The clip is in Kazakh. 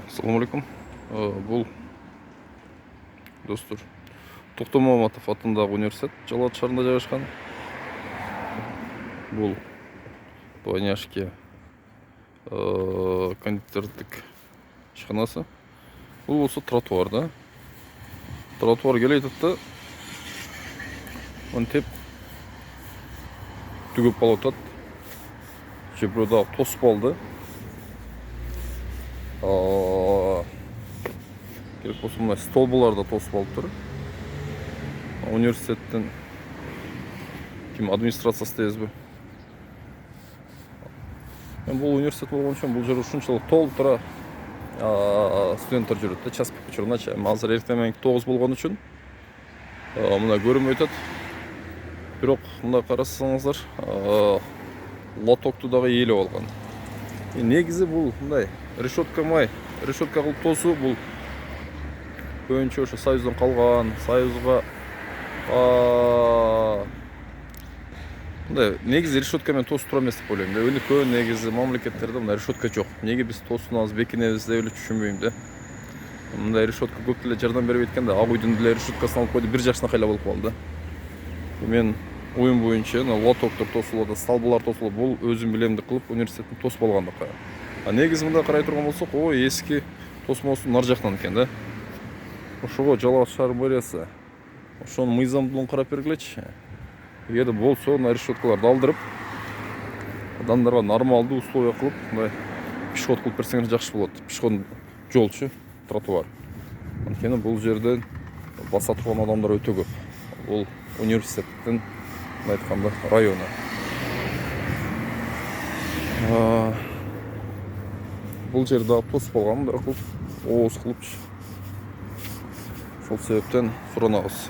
Ассалаумалейкум. Бұл достар Тоқтар Маматов атындағы университет Жалат шарында жайғашқан. Бұл Двойняшки кондитерлік ішханасы. Бұл осы тротуарда. Тротуар келеді да оны теп түгіп қалып жатады. Біреудағы тосып алды. Керек болса мына столбыларда тосып алып тұр. Университеттен кім администрациясы дейсіз бе? Бұл университет болған үшін бұл жер ушунчалык толып тұра студенттер жүреді. Час пикчурна азыр эртең 9 болған үшін мына көрінбей өтеді. Бирок мына карасаңыздар лотокту дагы ээлеп алган. Негизи бұл мындай решетка кылып тосуу бул көбүнчө ошо Союздан калган, Союзга мындай негизи решетка менен тосуп тура эмес деп ойлойм да. Өнүккөн негизи мамлекеттерде мындай решетка жок. Неге биз тосунабыз, бекинебиз деп эле түшүнбөйм да. Мындай решетка көп деле жардам бербейт экен да. Ак үйдүн деле решеткасын алып койду, бир жакшына кайла болуп калды. Мен оюм боюнча лотоктор тосулду, столбулар тосулду. Бул өзүм билемдик кылып университеттин тосуп алгандыгы. Негизи мында карай турган болсок, эски тосмосу нар жактан экен да. Ошого Жалат шаар мэриясы ошонун мыйзамдуулугун карап бергилечи. Эгерде болсо, мына решеткаларды алдырып, адамдарга нормалдуу условия кылып, мындай пешеход кылып берсеңер жакшы болот. Пешеход жолчу, тротуар. Анткени бул жерден баса турган адамдар өтө көп. Бул университеттин айтканда району. Бұл жерде тосып алған, бірақ ооз кылып. Сол себептен суранабыз.